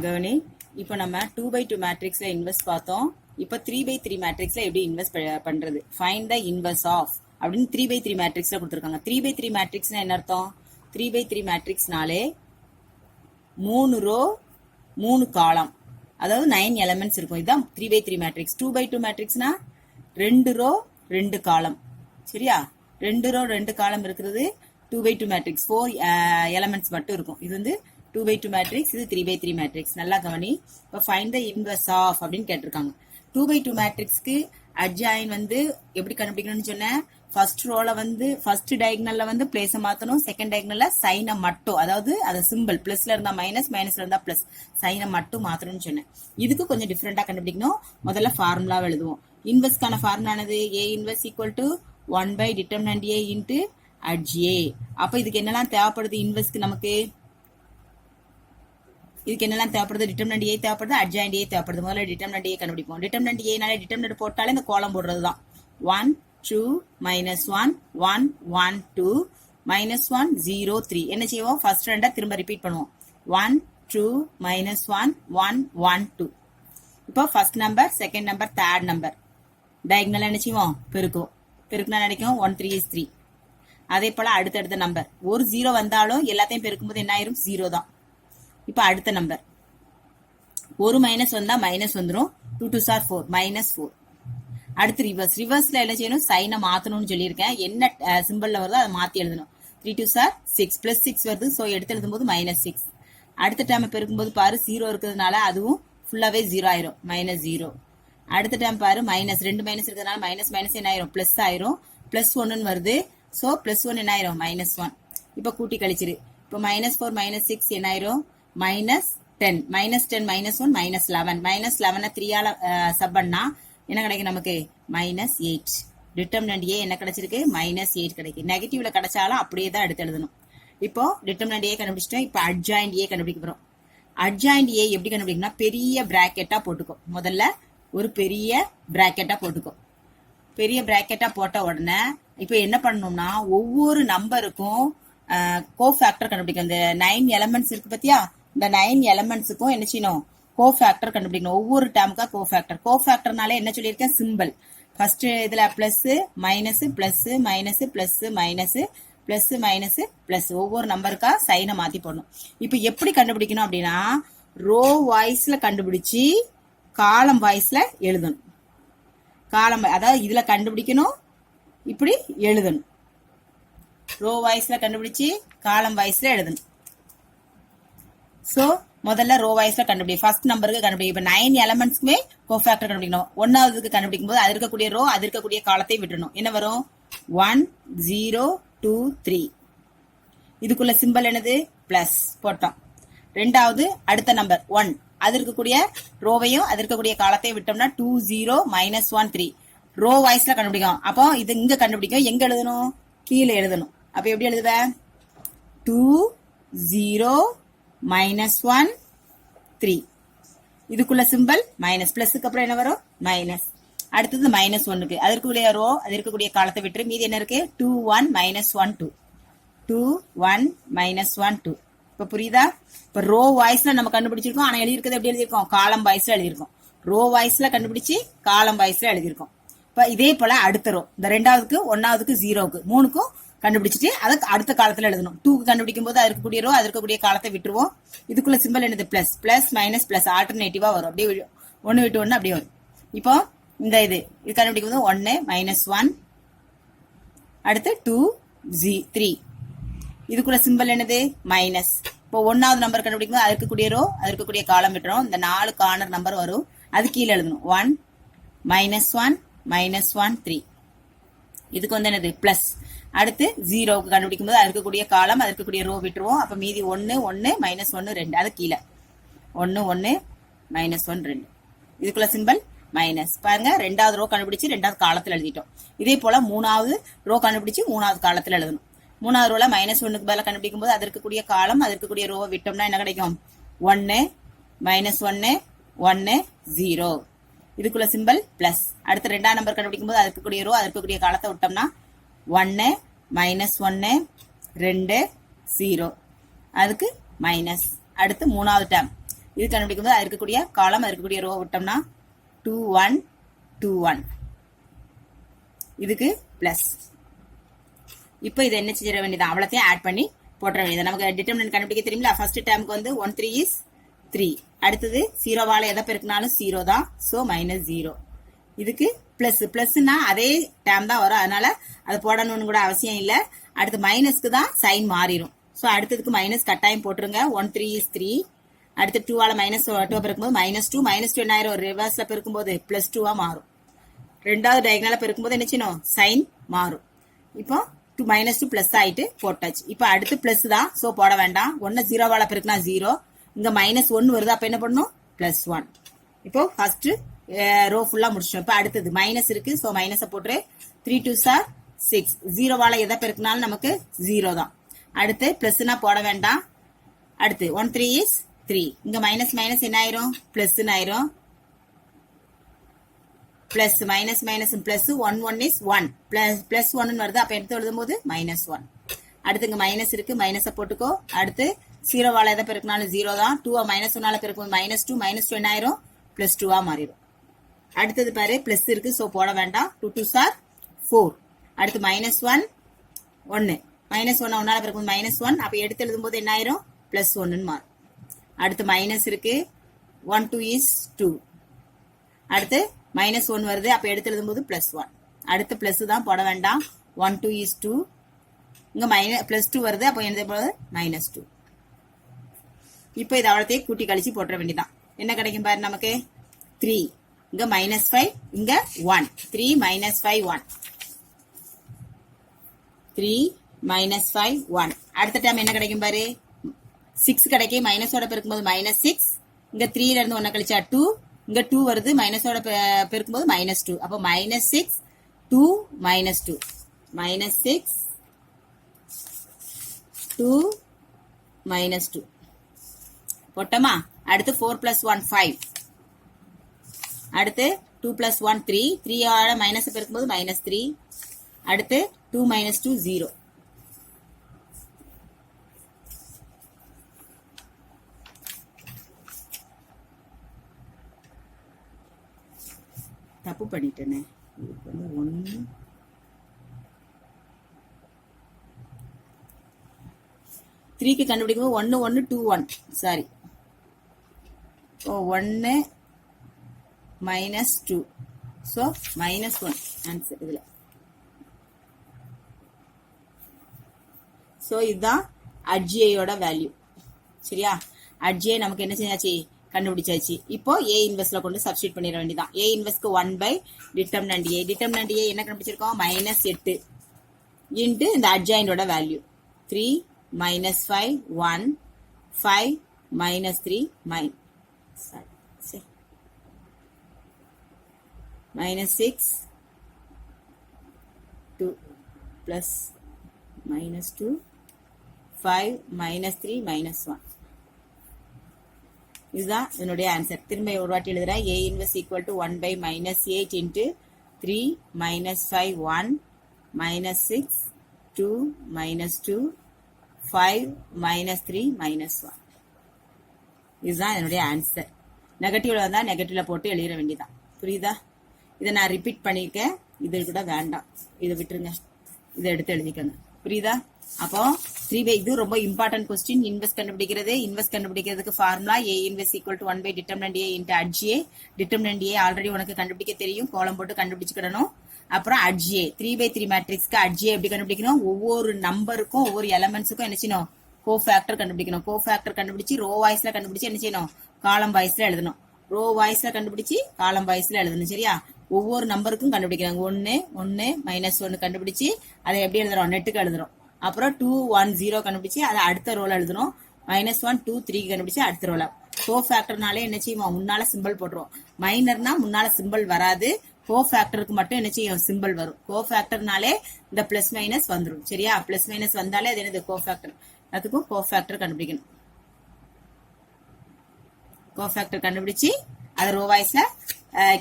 கவனி, இப்போ நம்ம 2/2 மேட்ரிக்ஸ்ல இன்வெஸ்ட் பார்த்தோம். இப்போ 3/3 மேட்ரிக்ஸ்ல எப்படி இன்வெஸ்ட் பண்றது? ஃபைண்ட் த இன்வெர்ஸ் ஆஃப் அப்படின்னு 3/3 மேட்ரிக்ஸ்ல கொடுத்துருக்காங்க. 3/3 மேட்ரிக்ஸ்னா என்ன அர்த்தம்? 3/3 மேட்ரிக்ஸ்னாலே 3 ரோ 3 காலம், அதாவது 9 எலிமெண்ட்ஸ் இருக்கும். இதுதான் 3/3 மேட்ரிக்ஸ். 2/2 மேட்ரிக்ஸ்னா 2 ரோ 2 காலம். சரியா? 2 ரோ 2 காலம் இருக்கிறது 2/2 மேட்ரிக்ஸ். 4 எலிமெண்ட்ஸ் மட்டும் இருக்கும். இது வந்து 2/2 மேட்ரிக்ஸ், இது 3/3 மேட்ரிக்ஸ். நல்லா கவனி. இப்போ ஃபைண்ட் த இன்வெர்ஸ் ஆஃப் அப்படின்னு கேட்டிருக்காங்க. 2/2 மேட்ரிக்ஸ்க்கு அட்ஜாயின் வந்து எப்படி கண்டுபிடிக்கணும்னு சொன்னேன். ஃபர்ஸ்ட் ரோல வந்து ஃபர்ஸ்ட் டயகனல்ல வந்து பிளேஸ மாத்தணும். செகண்ட் டயகனல்ல சைனை மட்டும், அதாவது அது சிம்பிள் பிளஸ்ல இருந்தா மைனஸ், மைனஸ்ல இருந்தா பிளஸ், சைனை மட்டும் மாத்தணும்னு சொன்னேன். இதுக்கு கொஞ்சம் டிஃபரெண்டா கண்டுபிடிக்கணும். முதல்ல ஃபார்முலா எழுதுவோம். இன்வெர்ஸ்க்கான ஃபார்முலானது A inverse equal to 1 determinant A into adj A. அப்ப இதுக்கு என்னெல்லாம் தேவைப்படுது? இன்வெர்ஸ்க்கு நமக்கு இதுக்கு என்னெல்லாம் தேவைப்படுது? டிட்டர்மினன்ட் A தேவைப்படுது, அட்ஜாயின்ட் A தேவைப்படுது. முதல்ல டிட்டர்மினன்ட் A கண்டுபிடிப்போம். டிட்டர்மினன்ட் A நாலே டிட்டர்மினன்ட் போட்டாலே இந்த கோலம் போடுறதுதான். 1 2 -1 1 1 2 -1 0 3. என்ன செய்வோம்? ஃபர்ஸ்ட் ரெண்டை திரும்ப ரிப்பீட் பண்ணுவோம். 1 2 -1 1 1 2. இப்போ first number, second number, third number diagonal என்ன செய்வோம்? பெருக்குவோம். பெருக்குனா கிடைக்கும் 1 3 is 3. அதே போல அடுத்தடுத்த நம்பர் ஒரு 0 வந்தாலும் எல்லாத்தையும் பெருக்கும்போது என்ன ஆயிரும்? 0 தான். இப்ப அடுத்த நம்பர் ஒரு மைனஸ் வந்தா மைனஸ் வந்துடும். 2 2s are 4 -4. அடுத்து ரிவர்ஸ். ரிவர்ஸ்ல என்ன செய்யணும்? சைனை மாத்தணும்னு சொல்லியிருக்கேன். என்ன சிம்பிள்ல வருதோ அதை மாத்தி எழுதணும். 3 2s are 6 +6 வருது. ஸோ எடுத்து எழுதும் போது -6. அடுத்த டைம் பெருக்கும்போது பாரு 0 இருக்கிறதுனால அதுவும் ஃபுல்லாவே 0 ஆயிரும், -0. அடுத்த டைம் பாரு மைனஸ், 2 மைனஸ் இருக்கிறதுனால மைனஸ் மைனஸ் என்ன ஆயிரும்? பிளஸ் ஆயிரும். +1 வருது. ஸோ +1 என்ன ஆயிரும்? -1. இப்ப கூட்டி கழிச்சிரு. இப்போ -4 -6 என்ன ஆயிரும்? -10 -10 -1 -11. -11 3ஆல சப் பண்ணா என்ன கிடைக்கும் நமக்கு? -8. டிட்டர்மினன்ட் A என்ன கிடைச்சிருக்கு? -8 கிடைக்கும். நெகட்டிவ்ல கிடைச்சாலும் அப்படியே தான் எடுத்து எழுதணும். இப்போ டிட்டர்மினன்ட் A கண்டுபிடிச்சிட்டோம். இப்போ அட்ஜாயின்ட் A கண்டுபிடிக்க போறோம். அட்ஜாயின்ட் A எப்படி கண்டுபிடிக்கணும்னா பெரிய பிராக்கெட்டா போட்டுக்கோ. முதல்ல ஒரு பெரிய பிராக்கெட்டா போட்டுக்கோ. பெரிய பிராக்கெட்டா போட்ட உடனே இப்போ என்ன பண்ணணும்னா ஒவ்வொரு நம்பருக்கும் கோஃபேக்டர் கண்டுபிடிக்கும். இந்த 9 எலிமெண்ட்ஸ் இருக்கு பத்தியா? இந்த 9 எலிமெண்ட்ஸுக்கும் என்ன செய்யணும்? கோஃபேக்டர் கண்டுபிடிக்கணும். ஒவ்வொரு டேமுக்கா கோஃபேக்டர். கோஃபேக்டர்னாலே என்ன சொல்லியிருக்கேன்? சிம்பிள். ஃபர்ஸ்ட் இதுல plus minus plus minus plus minus plus minus plus ஒவ்வொரு நம்பருக்கா சைனை மாத்தி போடணும். இப்ப எப்படி கண்டுபிடிக்கணும் அப்படின்னா ரோ வாய்ஸ்ல கண்டுபிடிச்சு காலம் வாய்ஸ்ல எழுதணும். காலம் அதாவது இதுல கண்டுபிடிக்கணும், இப்படி எழுதணும். ரோ வாய்ஸ்ல கண்டுபிடிச்சு காலம் வாய்ஸ்ல எழுதணும். சோ முதல்ல ரோ வாய்ஸ்ல கண்டுபிடி. ஃபர்ஸ்ட் நம்பருக்கு கண்டுபிடி. இப்ப 9 எலிமெண்ட்ஸ்க்குமே கோஃபேக்டர் கண்டுபிடிக்கணும். ஒன்னாவதுக்கு கண்டுபிடிக்கும் போது அது இருக்கக்கூடிய ரோ, அது இருக்கக்கூடிய காலத்தை விட்டுணும். என்ன வரும்? 1 0 2 3. இதுக்குள்ள சிம்பிள் என்னது? பிளஸ் போட்டோம். ரெண்டாவது அடுத்த நம்பர் 1, அது இருக்கக்கூடிய ரோவையும் அது இருக்கக்கூடிய காலத்தையும் விட்டோம்னா 2 0 -1 3. ரோ வாய்ஸ்ல கண்டுபிடிக்கும். அப்போ இது இங்க கண்டுபிடிக்கும். எங்க எழுதணும்? கீழே எழுதணும். அப்ப எப்படி எழுதுவ? 2 0 -1 3. இதுக்குள்ள சிம்பிள் மைனஸ். பிளஸ்க்கு அப்புறம் என்ன வரும்? மைனஸ். அடுத்தது -1க்கு அது இருக்கக்கூடிய ரோ, அது இருக்கக்கூடிய காலத்தை விட்டு மீதி என்ன இருக்கு? 2 1 -1 2 2 1 -1 2. இப்ப புரியுதா? இப்ப ரோ வாய்ஸ்ல நம்ம கண்டுபிடிச்சிருக்கோம். ஆனா எழுதிருக்கிறது எப்படி எழுதிருக்கோம்? காலம் வாய்ஸ்ல எழுதிருக்கோம். ரோ வாய்ஸ்ல கண்டுபிடிச்சு காலம் வாய்ஸ்ல எழுதிருக்கோம். இப்ப இதே போல அடுத்த ரோ, இந்த ரெண்டாவதுக்கு, ஒன்னாவதுக்கு, 0க்கு, 3க்கும் கண்டுபிடிச்சிட்டு அதை அடுத்த காலத்துல எழுதணும். 2க்கு கண்டுபிடிக்கும் போது அது இருக்கக்கூடிய ரோ, அது இருக்கக்கூடிய காலத்தை விட்டுருவோம். இதுக்குள்ள சிம்பிள் என்னது? பிளஸ். பிளஸ் மைனஸ் பிளஸ் ஆல்டர்னேட்டிவா வரும். அப்படியே ஒன்னு விட்டு ஒன்னு அப்படியே வரும். இப்போ இந்த இது கண்டுபிடிக்கும் போது 1 -1, அடுத்து 2 3. இதுக்குள்ள சிம்பிள் என்னது? மைனஸ். இப்போ ஒன்னாவது நம்பர் கண்டுபிடிக்கும் போது அது இருக்கக்கூடிய ரோ, அது இருக்கக்கூடிய காலம் விட்டுரும். இந்த 4 கார்னர் நம்பர் வரும். அது கீழே எழுதணும். 1 -1 -1 3. இதுக்கு வந்து என்னது? பிளஸ். அடுத்து 0க்கு கண்டுபிடிக்கும் போது அது இருக்கக்கூடிய காலம், அது இருக்கக்கூடிய ரோ விட்டுருவோம். அப்ப மீதி 1 1 -1 2. அது கீழே 1 1 -1 2. இதுக்குள்ள சிம்பிள் மைனஸ். பாருங்க, ரெண்டாவது ரோ கண்டுபிடிச்சு ரெண்டாவது காலத்துல எழுதிட்டோம். இதே போல மூணாவது ரோ கண்டுபிடிச்சு மூணாவது காலத்துல எழுதணும். மூணாவது ரோல -1க்கு பதிலாக கண்டுபிடிக்கும் போது அது இருக்கக்கூடிய காலம், அது இருக்கக்கூடிய ரோவை விட்டோம்னா என்ன கிடைக்கும்? 1 -1 1 0. இதுக்குள்ள சிம்பிள் பிளஸ். அடுத்து ரெண்டாம் நம்பர் கண்டுபிடிக்கும் போது அது இருக்கக்கூடிய ரோ, அது இருக்கக்கூடிய காலத்தை விட்டோம்னா 1 -1 2 0. அதுக்கு மைனஸ். அடுத்து மூணாவது டேம் இது கண்டுபிடிக்கும் போது இருக்கக்கூடிய காலம் இருக்கக்கூடிய ரோ விட்டோம்னா 2 1 2 1 இதுக்கு பிளஸ். இப்போ இதை என்ன செய்ய வேண்டியது, அவ்வளோத்தையும் ஆட் பண்ணி போட்டுற வேண்டியது. நமக்கு டிட்டர்மினன்ட் கண்டுபிடிக்க தெரியுமில்ல. ஃபர்ஸ்ட் டேர்முக்கு வந்து 1 3 இஸ் 3. அடுத்தது 0வால எதை பெருக்கினாலும் 0 தான். ஸோ -0. இதுக்கு பிளஸ். பிளஸ்னா அதே டேர்ம் தான் வரும், அதனால அது போடணும்னு கூட அவசியம் இல்லை. அடுத்து மைனஸ்க்கு தான் சைன் மாறிடும். ஸோ அடுத்ததுக்கு மைனஸ் கட்டாயம் போட்டுருங்க. 1 3 இஸ் 3. அடுத்து 2வால -2 பெருக்கும்போது -2. -2 என்ன ஆயிரும், ரிவர்ஸ்ல பெருக்கும்போது +2வா மாறும். ரெண்டாவது டயகனலா பெருக்கும்போது என்ன செய்யணும், சைன் மாறும். இப்போ -2 பிளஸ் ஆயிட்டு போட்டாச்சு. இப்போ அடுத்து பிளஸ் தான், சோ போட வேண்டாம். 1 0வால பெருக்குனா 0, இங்க -1 வருது, அப்ப என்ன பண்ணணும், +1. இப்போ ஃபர்ஸ்ட் ரோ ஃபுல்லா முடிச்சிட்டோம். இப்போ அடுத்தது மைனஸ் இருக்கு, சோ மைனஸை போட்டு 3 2s are 6. 0வால எதை பெருக்குனாலும் நமக்கு 0 தான். அடுத்து பிளஸ்னா போட வேண்டாம். அடுத்து 1 3 இஸ் 3. இங்க மைனஸ் மைனஸ் என்ன ஆயிரும், பிளஸ் ஆயிரும். Plus minus minus plus 1 1 is 1 plus 1 வருது, அப்ப எடுத்து எழுதும் போது -1. அடுத்து இங்க மைனஸ் இருக்கு, மைனஸை போட்டுக்கோ. அடுத்து 0வால எதை பெருக்கினாலும் 0 தான். 2 -1ஆல பெருக்கும் -2. -2 என்ன ஆயிரும், +2வா மாறிடும். அடுத்தது பாரு பிளஸ் இருக்கு, சோ போட வேண்டாம். 2 2s are 4. அடுத்து -1 1 -1 1ஆல பெருக்கும் -1, அப்ப எடுத்து எழுதும் போது என்ன ஆயிரும், +1 மாறும். அடுத்து மைனஸ் இருக்கு, 1 2 இஸ் 2. அடுத்து -1 வருது, அப்ப எடுத்து எழுதும் போது +1. அடுத்து பிளஸ் தான், போட வேண்டாம். 1 2 இஸ் 2. இங்க +2 வருது, அப்ப எழுதும் போது -2. இப்போ இது அவ்வளோத்தையும் கூட்டி கழிச்சு போட்டுற வேண்டியதான். என்ன கிடைக்கும் பாரு நமக்கு, 3. இங்க -5, இங்க 1. 3 -5 1. 3 -5 1. அடுத்த டைம் என்ன கிடைக்கும் பாரு, 6 கிடைக்கும். மைனஸோட பெருக்கும்போது -6. இங்க 3ல இருந்து 1 கழிச்சா 2. இங்க 2 வருது, மைனஸோட பெருக்கும்போது -2. அப்போ -6 2 -2 -6 2 -2 போட்டோமா. அடுத்து 4 + 1 5. அடுத்து 2 + 1 3. 3ஆல மைனஸ் பெருக்கும்போது -3. அடுத்து 2 - 2 0. தப்பு பண்ணிட்டேனே. 1 3க்கு கண்டுபிடிக்கும் 1 1 2 1. சாரி, 1 -2. ஸோ -1 ஆன்சர் இதுல. ஸோ இதுதான் அட்ஜியோட வேல்யூ. சரியா, அட்ஜியை நமக்கு என்ன செஞ்சாச்சு, கண்டுபிடிச்சாச்சு. இப்போ A இன்வெர்ஸ்ல கொண்டு சப்ஸ்டிட் பண்ணிட வேண்டியதான். A இன்வெர்ஸ்க்கு 1/டிட்டர்மினன்ட் A. டிட்டர்மினன்ட் A என்ன கண்டுபிடிச்சிருக்கோம், -8 இன்ட்டு இந்த அட்ஜாயிண்டோட வேல்யூ 3 -5 1 5 -3 -6 2 plus -2 5 -3 -1. இதுதான் என்னுடைய ஆன்சர். திரும்ப ஒரு வாட்டி எழுதுறேன். A inverse equal to 1/-8 into 3 -5 1 -6 2 -2 5 -3 -1. இதுதான் என்னுடைய ஆன்சர். நெகட்டிவ்ல வந்தா நெகட்டிவ்ல போட்டு எழுதிட வேண்டியதான். புரியுதா? இதை நான் ரிப்பீட் பண்ணிருக்கேன். இது கூட வேண்டாம், இதை விட்டுருங்க, இதை எடுத்து எழுதிக்கங்க. புரியுதா? அப்போ 3 இது ரொம்ப இம்பார்ட்டன்ட் கொஸ்டின். இன்வெஸ்ட் கண்டுபிடிக்கிறது. இன்வெஸ்ட் கண்டுபிடிக்கிறதுக்கு ஃபார்முலா A இன்வெஸ்ட் equal to one by determinant A into adj A. Determinant A already உனக்கு கண்டுபிடிக்க தெரியும், கோலம் போட்டு கண்டுபிடிச்சுக்கிடணும். அப்புறம் அட்ஜிஏ 3/3 மேட்ரிக்ஸ்க்கு அட்ஜிஏ எப்படி கண்டுபிடிக்கணும், ஒவ்வொரு நம்பருக்கும் ஒவ்வொரு எலமெண்ட்ஸுக்கும் என்ன செய்யணும், கோஃபேக்டர் கண்டுபிடிக்கணும். கோஃபேக்டர் கண்டுபிடிச்சு ரோ வாய்ஸ்ல கண்டுபிடிச்சு என்ன செய்யணும், காலம் வாய்ஸ்ல எழுதணும். ரோ வாய்ஸ்ல கண்டுபிடிச்சு காலம் வாய்ஸ்ல எழுதணும். சரியா, ஒவ்வொரு நம்பருக்கும் கண்டுபிடிக்கிறாங்க. 1 1 -1 கண்டுபிடிச்சு அதை எப்படி எழுதுறோம், நெட்டுக்கு எழுதுறோம். அப்புறம் 2 1 0 கண்டுபிடிச்சு அதை அடுத்த ரோல எழுதணும். -1 2 3 கண்டுபிடிச்சு அடுத்த ரோல. கோஃபேக்டர்னாலே என்ன செய்வோம், முன்னால சிம்பிள் போட்டுருவோம். மைனர்னா முன்னால சிம்பிள் வராது, கோஃபேக்டருக்கு மட்டும் என்ன செய்யும், சிம்பிள் வரும். கோஃபேக்டர்னாலே இந்த பிளஸ் மைனஸ் வந்துடும். சரியா, பிளஸ் மைனஸ் வந்தாலே அது என்னது, கோஃபேக்டர். அதுக்கும் கோஃபேக்டர் கண்டுபிடிக்கணும். கோஃபேக்டர் கண்டுபிடிச்சு அதை ரோ வாய்ஸ்ல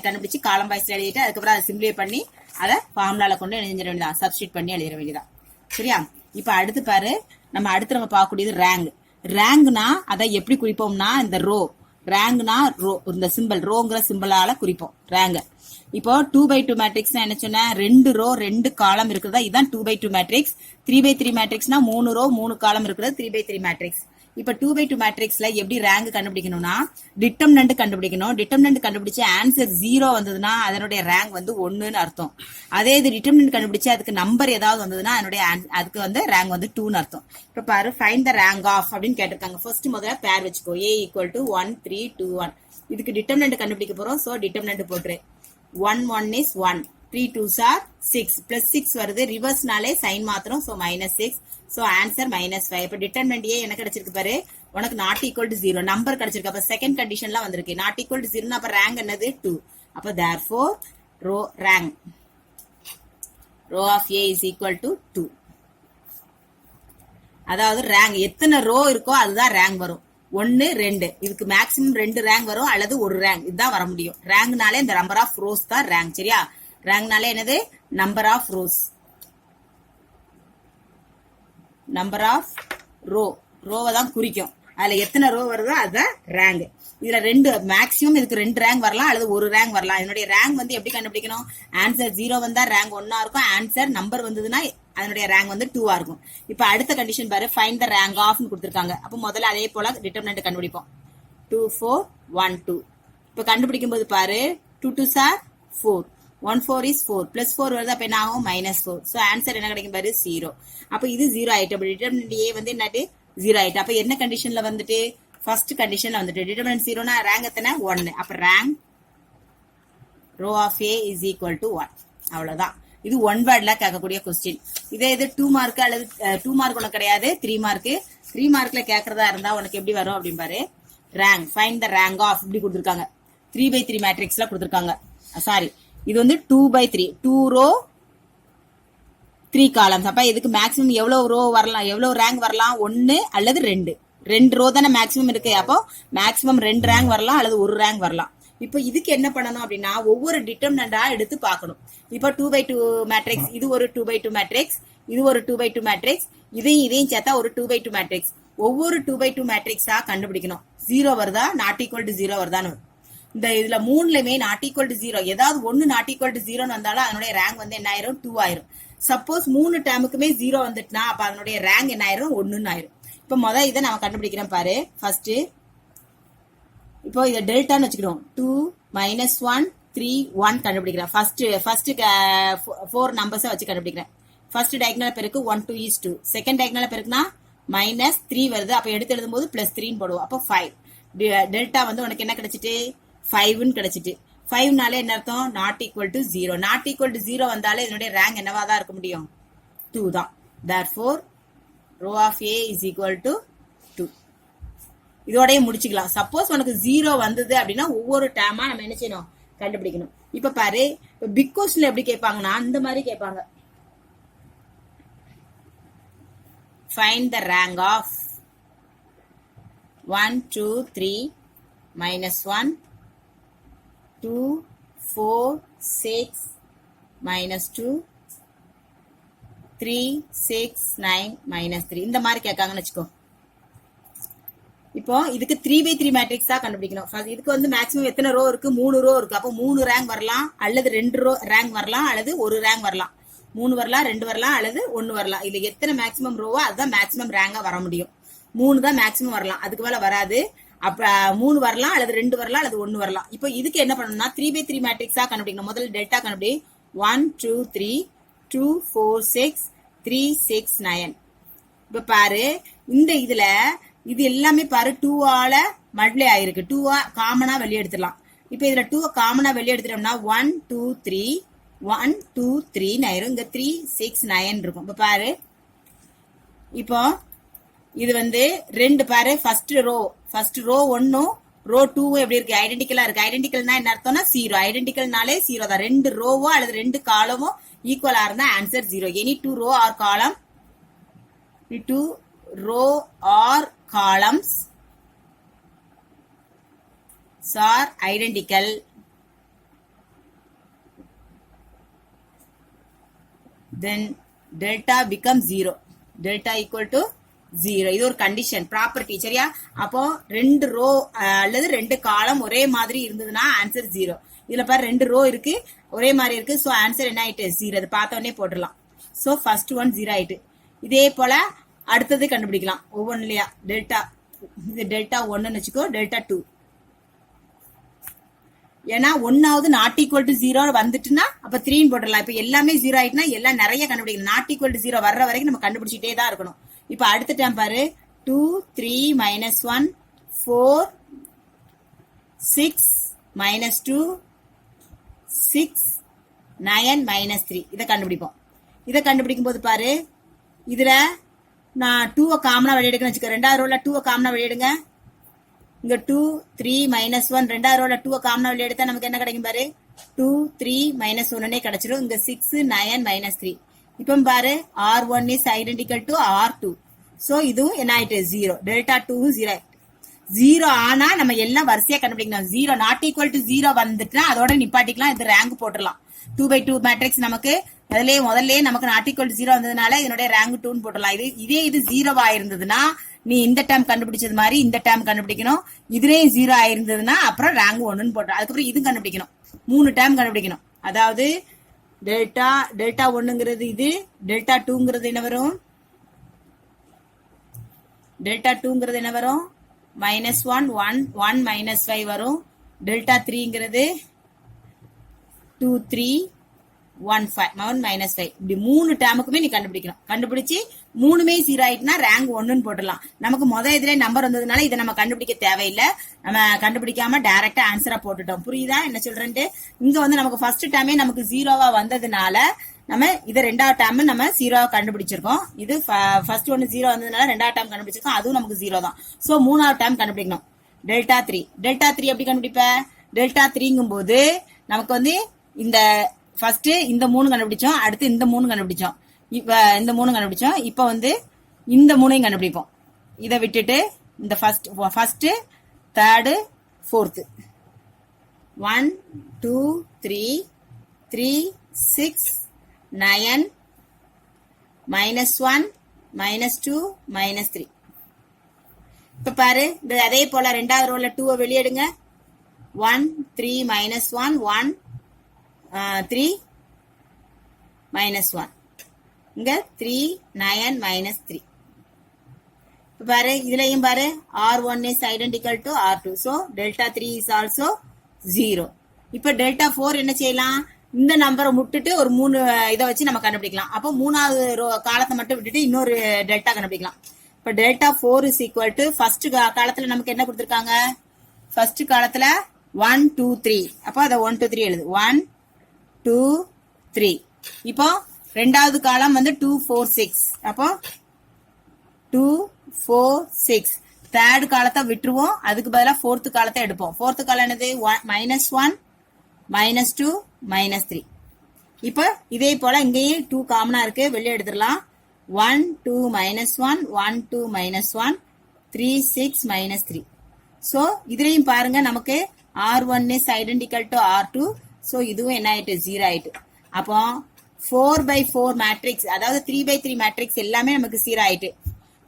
கண்டுபிடிச்சு காலம் வாய்ஸ்ல எழுதிட்டு அதுக்கப்புறம் அதை சிம்பிளை பண்ணி அதை ஃபார்முலால கொண்டு எழுதிட வேண்டியதான், சப்ஸ்டிட் பண்ணி எழுதிட வேண்டியதான். சரியா, இப்ப அடுத்து பாரு, நம்ம பார்க்கக்கூடியது ரேங்க். ரேங்க்னா அதை எப்படி குறிப்போம்னா, இந்த ரோ ரேங்க்னா ரோ, இந்த சிம்பிள் ரோங்கிற சிம்பிளால குறிப்போம் ரேங்க. இப்போ 2x2 மேட்ரிக்ஸ் என்ன சொன்ன, 2 ரோ 2 காலம் இருக்குதா, இதுதான் 2x2 மேட்ரிக்ஸ். 3x3 மேட்ரிக்ஸ்னா 3 ரோ 3 காலம் இருக்குது 3x3 மேட்ரிக்ஸ். இப்ப 2x2 மேட்ரிக்ஸ்ல எப்படி ரேங்க் கண்டுபிடிக்கணும்னா, டிட்டர்மினன்ட் கண்டுபிடிக்கணும். டிட்டர்மினன்ட் கண்டுபிடிச்சு ஆன்சர் 0 வந்ததுன்னா அதனுடைய ரேங்க் வந்து 1ன்னு அர்த்தம். அதே இது டிட்டர்மினன்ட் கண்டுபிடிச்சு அதுக்கு நம்பர் ஏதாவது வந்ததுன்னா அதுக்கு வந்து ரேங்க் வந்து 2ன்னு அர்த்தம். இப்ப பாரு, ஃபைண்ட் த ரேங்க் ஆஃப் அப்படின்னு கேட்டிருக்காங்க. ஃபர்ஸ்ட் முதல்ல பேர் வச்சுக்கோ, a = 1 3 2 1. இதுக்கு டிட்டர்மினன்ட் கண்டுபிடிக்க போறோம். சோ டிட்டர்மினன்ட் போட்டுரு. 1 1 is 1, 3 2s are 6, plus 6 வருது, ரிவர்ஸ்னாலே சைன் மாத்திரம், so -6, so answer -5. இப்ப டிட்டர்மினன்ட் ஏ என்ன கிடைச்சிருக்கு பாரு, உனக்கு not equal to 0 நம்பர் கிடைச்சிருக்கு. அப்ப செகண்ட் கண்டிஷன்ல வந்திருக்கு not equal to 0, அப்ப ரேங்க் என்னது 2. அப்ப therefore rank row of a is equal to 2. அதாவது ரேங்க் எத்தனை ரோ இருக்கோ அதுதான் ரேங்க் வரும். 1 2, இதுக்கு மேக்ஸிமம் 2 ரேங்க் வரும் அல்லது ஒரு ரேங்க், இதுதான் வர முடியும். ரேங்க்னாலே இந்த நம்பர் ஆஃப் ரோஸ் தான் ரேங்க். சரியா, ரேங்க்னாலே என்னது, number of rows, number of ரோவை தான் குறிக்கும். அதுல எத்தனை ரோ வருதோ அதுதான் ரேங்க். இதுல 2 மேக்ஸிமம், இதுக்கு 2 ரேங்க் வரலாம் அல்லது ஒரு ரேங்க் வரலாம். இதனுடைய ரேங்க் வந்து எப்படி கண்டுபிடிக்கணும், ஆன்சர் 0 வந்தா ரேங்க் 1ஆ இருக்கும், ஆன்சர் நம்பர் வந்ததுன்னா அதனுடைய ரேங்க் வந்து 2ஆ இருக்கும். இப்ப அடுத்த கண்டிஷன் பாரு, ஃபைண்ட் த ரேங்க் ஆஃப் கொடுத்திருக்காங்க. அப்ப முதல்ல அதே போல டிட்டர்மினன்ட் கண்டுபிடிப்போம். 2 4 1 2. இப்ப கண்டுபிடிக்கும் போது பாரு, 2 2s are 4, 1 4 is 4, plus 4 வருது, அப்ப என்ன ஆகும் -4. சோ ஆன்சர் என்ன கிடைக்கும் பாரு, 0. அப்ப இது 0 ஆயிட்டு. அப்ப டிட்டர்மினன்ட் ஏ வந்து என்னது 0 ஆயிட்டு. அப்ப என்ன கண்டிஷன்ல வந்துட்டு, ஃபர்ஸ்ட் கண்டிஷன்ல வந்துட்டு டிட்டர்மினன்ட் 0னா ரேங்க் எத்தனை 1. அப்ப rank row of A is equal to 1. அவ்வளவுதான். இது ஒன் வேர்ட்ல கேட்கக்கூடிய கொஸ்டின். இதே இது 2 மார்க் அல்லது 2 மார்க் உனக்கு கிடையாது, 3 மார்க். 3 மார்க்ல கேட்கறதா இருந்தா உனக்கு எப்படி வரும் அப்படின்னு பாரு, rank find the rank of இப்படி கொடுத்திருக்காங்க. 3x3 மேட்ரிக்ஸ்ல கொடுத்திருக்காங்க. சாரி, இது வந்து 2x3, 2 ரோ 3 காலம்ஸ். அப்ப இதுக்கு மேக்ஸிமம் எவ்வளவு ரோ வரலாம், எவ்வளவு ரேங்க் வரலாம், 1 அல்லது 2 ரோ தானே மேக்ஸிமம் இருக்கு. அப்போ மேக்ஸிமம் 2 ரேங்க் வரலாம் அல்லது ஒரு ரேங்க் வரலாம். இப்போ இதுக்கு என்ன பண்ணணும் அப்படின்னா, ஒவ்வொரு டிட்டர்மினண்டா எடுத்து பார்க்கணும். இப்போ 2x2 மேட்ரிக்ஸ், இது ஒரு 2x2 மேட்ரிக்ஸ், இது ஒரு 2x2 மேட்ரிக்ஸ், இதையும் சேர்த்தா ஒரு 2x2 மேட்ரிக்ஸ். ஒவ்வொரு 2x2 மேட்ரிக்ஸா கண்டுபிடிக்கணும். 0 வருதா, not equal to 0 வருதான்னு. இந்த இதுல 3லயுமே not equal to 0, ஏதாவது ஒன்னு not equal to 0ன்னு வந்தாலும் அதனுடைய ரேங்க் வந்து என்ன ஆயிரும், 2 ஆயிரும். சப்போஸ் 3 டேர்முக்குமே 0 வந்துட்டுனா அப்ப அதனுடைய ரேங்க் என்ன ஆயிரும், 1ன்னு ஆயிரும். இப்ப முதல் இதை நம்ம கண்டுபிடிக்கிறோம் பாரு. ஃபர்ஸ்ட் இப்போ இதை டெல்டான்னு வச்சுக்கிறோம். 2 -1 3 1 கண்டுபிடிக்கிறேன். ஃபர்ஸ்ட் 4 நம்பர்ஸை வச்சு கண்டுபிடிக்கிறேன். ஃபர்ஸ்ட் டயகனல் பெருக்கு 1 2 is 2. செகண்ட் டயகனல் பெருக்குனா -3 வருது. அப்ப எடுத்து எழுதும் போது +3 போடுவோம். அப்போ 5. டெல்டா வந்து உனக்கு என்ன கிடைச்சிட்டு, 5ன்னு கிடைச்சிட்டு. 5னாலே என்ன அர்த்தம், not equal to 0. not equal to 0 வந்தாலே இதனுடைய ரேங்க் என்னவா தான் இருக்க முடியும், 2 தான். therefore row of A is equal to 2. இதோடய முடிச்சுக்கலாம். சப்போஸ் உனக்கு 0 வந்தது அப்படின்னா ஒவ்வொரு டேமா நம்ம என்ன செய்யணும், கண்டுபிடிக்கணும். இப்ப பாரு, பிக் கொஸ்டின்ல எப்படி கேட்பாங்கன்னா அந்த மாதிரி கேட்பாங்க. find the rank of 1 2 3 -1 2 4 6 -2 3 6 9 -3 இந்த மாதிரி கேட்காங்கன்னு வச்சுக்கோ. இப்போ இதுக்கு 3x3 மேட்ரிக்ஸ் தான் கண்டுபிடிக்கணும். இதுக்கு வந்து மேக்ஸிமம் எத்தனை ரோ இருக்கு, 3 ரோ இருக்கு. அப்போ 3 ரேங்க் வரலாம் அல்லது 2 ரோ ரேங்க் வரலாம் அல்லது ஒரு ரேங்க் வரலாம். 3 வரலாம், 2 வரலாம் அல்லது 1 வரலாம். இதுல எத்தனை மேக்ஸிமம் ரோவோ அதுதான் மேக்ஸிமம் ரேங்கா வர முடியும். 3 தான் மேக்ஸிமம் வரலாம், அதுக்கு மேல வராது. அப்ப 3 வரலாம் அல்லது 2 வரலாம் அல்லது 1 வரலாம். இப்போ இதுக்கு என்ன பண்ணணும்னா 3x3 மேட்ரிக்ஸா கண்டுபிடிக்கணும். முதல்ல டெல்டா கண்டுபிடி. 1 2 3 2 4 6 3 6 9. இப்ப பாரு, இந்த இதுல இது எல்லாமே பாரு 2 ஆல மல்டிப்ளை ஆயிருக்கு. 2 காமனா வெளியே எடுத்துடலாம். இப்ப இதுல 2 காமனா வெளியே எடுத்துட்டோம்னா 1 2 3 1 2 3 ஆயிரும். இங்க 3 6 9 இருக்கும். இப்ப பாரு, இப்போ இது வந்து 2 பாரு, ஃபர்ஸ்ட் ரோ 1 ரோ 2 எப்படி இருக்கு, ஐடென்டிக்கலா இருக்கு. ஐடென்டிக்கல்னா என்ன அர்த்தம்னா 0. ஐடென்டிக்கல்னாலே 0 தான். 2 ரோவோ அல்லது 2 காலமோ ஈக்குவலா இருந்தா answer 0. Any 2 row or column, 2 row or columns are identical, then delta becomes 0. Delta equal to 0. இது ஒரு கண்டிஷன் ப்ராப்பர்ட்டி சரியா. அப்போ 2 ரோ அல்லது 2 காலம் ஒரே மாதிரி இருந்ததுன்னா ஆன்சர் 0. இதுல பாரு 2 ரோ இருக்கு ஒரே மாதிரி இருக்கு. சோ ஆன்சர் என்ன ஆயிட்டு 0. அது பார்த்த உடனே போட்டுடலாம். சோ ஃபர்ஸ்ட் ஒன் 0 ஆயிட்டு. இதே போல அடுத்தது கண்டுபிடிக்கலாம் ஒவ்வொன்றுலயா. டெல்டா இது டெல்டா 1ன்னு வச்சுக்கோ, டெல்டா 2. ஏன்னா 1வது நாட் ஈக்குவல் டு 0 வந்துட்டுன்னா அப்ப 3 போட்டுடலாம். இப்ப எல்லாமே 0 ஆயிட்டுனா எல்லாம் நிறைய கண்டுபிடிக்கணும். நாட் ஈக்குவல் டு 0 வர்ற வரைக்கும் நம்ம கண்டுபிடிச்சிட்டே தான் இருக்கணும். இப்ப அடுத்த டைம் பாரு 2 3 -1 4 6 -2 6 9 -3 இதை கண்டுபிடிப்போம். இதை கண்டுபிடிக்கும் போது பாரு இதுல நான் 2 காமனா வெளியெடுக்கன்னு வச்சுக்க. 2வது ரோல 2 காமனா வெளியெடுங்க. இங்க 2 3 -1 2வது ரோல 2 காமனா வெளியெடுத்தா நமக்கு என்ன கிடைக்கும் பாரு 2 3 -1 கிடைச்சிடும். இங்க 6 9 -3. இப்ப பாரு R1 is identical to R2. So இதுவும் என்ன ஆயிட்டு 0. டெல்டா 2 0 ஆயிட்டு. 0 ஆனா நம்ம எல்லாம் வரிசையா கண்டுபிடிக்கணும். 0 நாட் ஈக்குவல் டு 0 வந்துட்டுனா அதோட நிப்பாட்டிக்கலாம். இது ரேங்க் போட்டுடலாம். 2/2 மேட்ரிக்ஸ் நமக்கு முதல்ல நமக்கு நாட் ஈக்குவல் டு 0 வந்ததுனால இதனுடைய ரேங்க் 2 போட்டுடலாம். இது 0 ஆயிருந்ததுன்னா நீ இந்த டேர்ம் கண்டுபிடிச்சது மாதிரி இந்த டேர்ம் கண்டுபிடிக்கணும். இதுலயும் 0 ஆயிருந்ததுன்னா அப்புறம் ரேங்க் 1ன்னு போட்டோம். அதுக்கப்புறம் இது கண்டுபிடிக்கணும். 3 டேர்ம் கண்டுபிடிக்கணும். அதாவது டெல்டா 1ங்கிறது இது, டெல்டா 2ங்கிறது என்ன வரும், டெல்டா 2ங்கிறது என்ன வரும் -1 1 -5 வரும். டெல்டா 3ங்கிறது 2 3 1 -5 இப்படி 3 டேமுக்குமே நீ கண்டுபிடிக்கணும். கண்டுபிடிச்சு 3மே 0 ஆயிட்டுனா ரேங்க் 1ன்னு போட்டுடலாம். நமக்கு இதுல நம்பர் வந்ததுனால இதை நம்ம கண்டுபிடிக்க தேவையில்லை. நம்ம கண்டுபிடிக்காம டைரக்டா ஆன்சரா போட்டுட்டோம். புரியுதா என்ன சொல்றேன்ட்டு. இங்க நமக்கு ஃபர்ஸ்ட் டைமே நமக்கு 0வா வந்ததுனால நம்ம இதை 2வது டைம் நம்ம 0வா கண்டுபிடிச்சிருக்கோம். இது ஃபர்ஸ்ட் ஒன்னு 0 வந்ததுனால 2வது டைம் கண்டுபிடிச்சிருக்கோம். அதுவும் நமக்கு 0 தான். சோ 3வது டைம் கண்டுபிடிக்கணும். டெல்டா 3 எப்படி கண்டுபிடிப்ப. டெல்டா 3ங்கும் போது நமக்கு இந்த ஃபர்ஸ்ட் இந்த 3 கண்டுபிடிச்சோம். அடுத்து இந்த 3 கண்டுபிடிச்சோம். இப்ப இந்த 3 கண்டுபிடிச்சோம். இப்ப இந்த 3ஐயும் கண்டுபிடிப்போம். இதை விட்டுட்டு இந்த ஃபர்ஸ்ட் தேர்டு ஃபோர்த்து 1 2 3 3 6 9 -1 -2 -3. இப்ப பாரு அதே போல 2வது ரோல 2 வெளியெடுங்க. 1 3 -1 1 3 -1 இங்க 3 9 -3. இப்ப பாரு இதுலயும் பாரு R1 is identical to R2. So delta 3 is also 0. இப்ப delta 4 என்ன செய்யலாம், இந்த நம்பரை விட்டுட்டு ஒரு 3 இதை வச்சு நம்ம கண்டுபிடிக்கலாம். அப்போ 3வது காலத்தை மட்டும் விட்டுட்டு இன்னொரு டெல்டா கண்டுபிடிக்கலாம். இப்ப delta 4 is equal to first காலத்துல நமக்கு என்ன கொடுத்திருக்காங்க, ஃபர்ஸ்ட் காலத்துல 1 2 3. அப்போ அதை 1 2 3 எழுது. 1 2 3. இப்போ 2வது காலம் 2 4 6. அப்போ 2 4 6. தேர்ட் காலத்தை விட்டுருவோம். அதுக்கு பதிலாக ஃபோர்த் காலத்தை எடுப்போம். ஃபோர்த் காலம் என்னது -1 -2 -3. இப்போ இதே போல இங்கேயும் 2 காமனா இருக்கு, வெளியே எடுத்துடலாம். 1 2 -1 1 2 -1 3 6 -3. சோ இதுலயும் பாருங்க நமக்கு R1 is identical to R2. So இதுவும் என்ன ஆயிட்டு 0 ஆயிட்டு. அப்போ 4/4 மேட்ரிக்ஸ், அதாவது 3/3 மேட்ரிக்ஸ் எல்லாமே நமக்கு 0 ஆயிட்டு.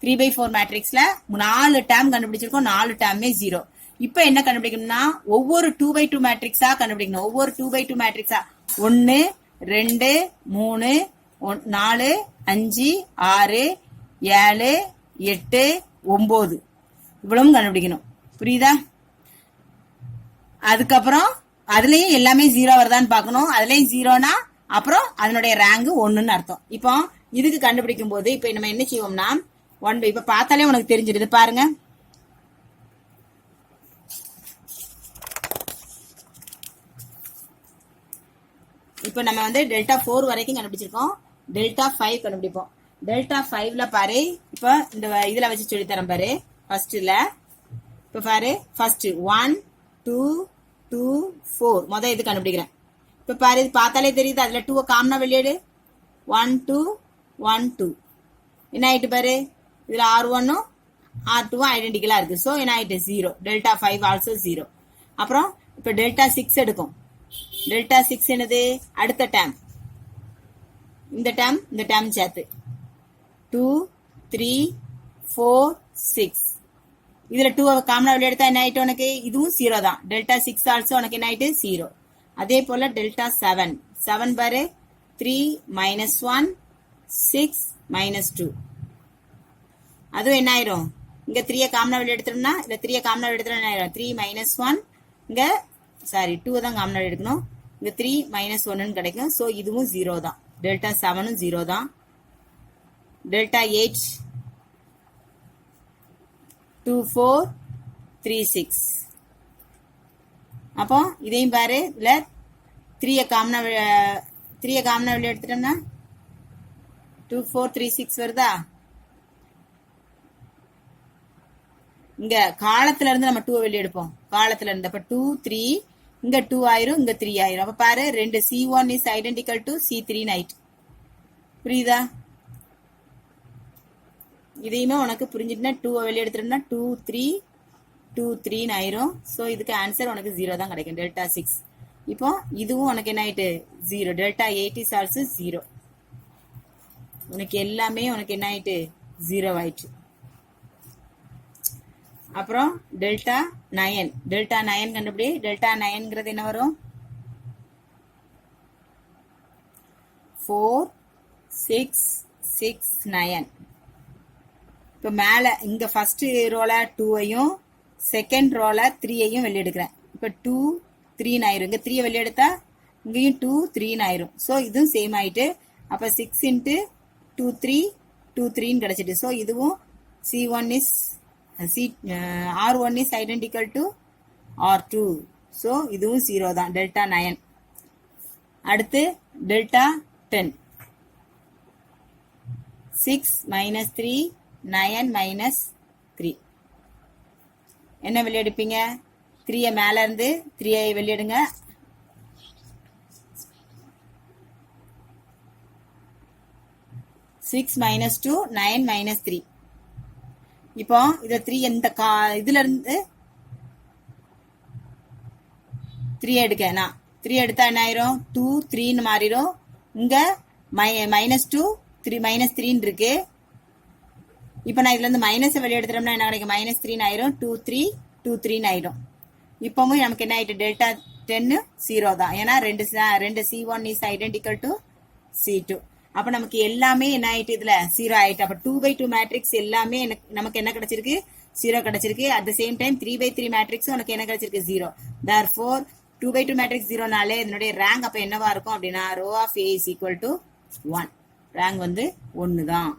3/4 மேட்ரிக்ஸ்ல 4 டேர்ம் கண்டுபிடிச்சிருக்கோம், 4 டேர்மே 0. இப்ப என்ன கண்டுபிடிக்கணும்னா ஒவ்வொரு 2/2 மேட்ரிக்ஸா கண்டுபிடிக்கணும். ஒவ்வொரு 2/2 மேட்ரிக்ஸா 1 2 3 4 5 6 7 8 9 இவ்வளவும் கண்டுபிடிக்கணும். புரியுதா? அதுக்கப்புறம் அதுலயும் எல்லாமே 0 வருதான்னு பாக்கணும். அதுலயும் 0னா அப்புறம் அதனுடைய ரேங்க் 1ன்னு அர்த்தம். இப்போ இதுக்கு கண்டுபிடிக்கும் போது இப்ப நம்ம என்ன செய்வோம்னா 1 இப்ப பார்த்தாலே உனக்கு தெரிஞ்சிடுது பாருங்க. இப்ப நம்ம டெல்டா 4 வரைக்கும் கண்டுபிடிச்சிருக்கோம். டெல்டா 5 கண்டுபிடிப்போம். டெல்டா 5ல பாரு, இப்ப இந்த இதுல வச்சு சொல்லித்தரேன் பாரு. ஃபர்ஸ்ட்ல இப்ப பாரு, ஃபர்ஸ்ட் 1 2 2 4 இது கண்டுபிடிக்கிறேன். இப்ப பாரு, இது பார்த்தாலே தெரியுது. அதுல 2 காமனா வெளியேடு. 1 2 1 2 என்ன ஆயிட்டு பாரு, இதுல R1 R2 ஐடென்டிக்கலா இருக்கு. சோ என்ன ஆயிட்டு 0. Delta 5 also 0. அப்புறம் இப்ப டெல்டா 6 எடுக்கும். டெல்டா 6 என்னது, அடுத்த டேம், இந்த டேம் சேர்த்து 2 3 4 6 இதுல 2 காமனா வெளிய எடுத்தா என்ன ஆயிட்டு உனக்கு இதுவும் 0 தான் டெல்டா 6 ஆல்சோ உனக்கு என்ன ஆயிட்டு 0 அதே போல டெல்டா 7 7 பாரு 3 minus 1 6 minus 2 அதுவும் என்ன ஆயிரும் இங்க 3 காமனா வெளிய எடுத்துறோம்னா இல்ல 3 காமனா வெளிய எடுத்துறோம்னா என்ன ஆயிரும் 3 minus 1 இங்க சாரி 2 தான் காமனா வெளிய எடுக்கணும் இங்க 3 minus 1 ன்னு கிடைக்கும் சோ இதுவும் 0 தான் டெல்டா 7 ம் 0 தான் டெல்டா 8 2 4 3 6 அப்போ இதையும் பாரு இல்ல 3 காமனா வெளிய எடுத்துட்டோம்னா 2 4 3 6 வருதா இங்க காலத்துல இருந்து நம்ம 2 வெளிய எடுப்போம் காலத்துல இருந்து அப்ப 2 3 இங்க 2 ஆயிரும் இங்க 3 ஆயிரும் அப்ப பாரு ரெண்டு C1 is identical to C3 night புரியுதா இதையுமே உனக்கு புரிஞ்சிட்டுனா 2 வெளிய எடுத்துட்டோம்னா 2 3 2 3 ன்னு ஆயிரும் சோ இதுக்கு ஆன்சர் உனக்கு 0 தான் கிடைக்கும் டெல்டா 6 இப்போ இதுவும் உனக்கு என்ன ஆயிட்டு 0 டெல்டா 8 is also 0 உனக்கு எல்லாமே உனக்கு என்ன ஆயிட்டு 0 ஆயிட்டு அப்புறம் டெல்டா 9 கண்டுபிடி டெல்டா 9ங்கிறது என்ன வரும் 4 6 6 9 இப்ப மேல இங்க ஃபர்ஸ்ட் ரோல 2 ஐயும் செகண்ட் ரோல 3 ஐயும் வெளிய எடுக்கிறேன் இப்ப 2 3 ன்னு ஆயிரும் இங்க 3 வெளிய எடுத்தா இங்கேயும் 2 3 ன்னு ஆயிரும் சோ இதுவும் சேம் ஆயிட்டு அப்ப 6 into 2 3 2 3 ன்னு கிடைச்சிட்டு சோ இதுவும் C1 is R1 is identical to R2 so இதுவும் 0 தான் டெல்டா 9 அடுத்து டெல்டா 10 6 minus 3 9 minus 3 என்ன வெளிய எடுப்பீங்க 3 மேல இருந்து 3 வெளிய எடுங்க 6 minus 2 9 minus 3 இப்போ இத 3 இந்த இதுல இருந்து 3 எடுக்கேனா 3 எடுத்தா என்ன ஆயிரும் 2 3 ன்னு மாறிரும் இங்க -2 3 -3 ன்னு இருக்கு இப்போ நான் இதுல இருந்து மைனஸ் வெளிய எடுத்துறோம்னா என்ன கிடைக்கும் -3 ன்னு ஆயிரும் 2 3 2 3 ன்னு ஆயிடும் இப்போவும் நமக்கு என்ன ஆயிட்டு டெல்டா 10 0 தான் ஏனா ரெண்டு C1 is identical to C2 அப்ப நமக்கு எல்லாமே என்ன ஆயிட்டு இதுல 0 ஆயிட்டு அப்ப 2/2 மேட்ரிக்ஸ் எல்லாமே நமக்கு என்ன கிடைச்சிருக்கு 0 கிடைச்சிருக்கு at the same time 3/3 matrix உனக்கு என்ன கிடைச்சிருக்கு 0 therefore 2/2 மேட்ரிக்ஸ் 0 நாலே இதனுடைய ரேங்க் அப்ப என்னவா இருக்கும் அப்படினா row of A is equal to 1 rank வந்து 1 தான்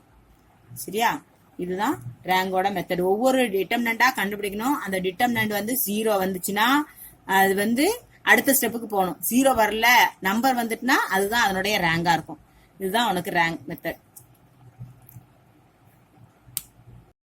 சரியா இதுதான் ரேங்கோட மெத்தட் ஒவ்வொரு டிட்டர்மினண்டா கண்டுபிடிக்கணும் அந்த டிட்டர்மினன்ட் வந்து 0 வந்துச்சுன்னா அது வந்து அடுத்த ஸ்டெப்புக்கு போகணும் 0 வரல நம்பர் வந்துட்டுனா அதுதான் அதனுடைய ரேங்கா இருக்கும் இதுதான் உனக்கு ரேங்க் மெத்தட்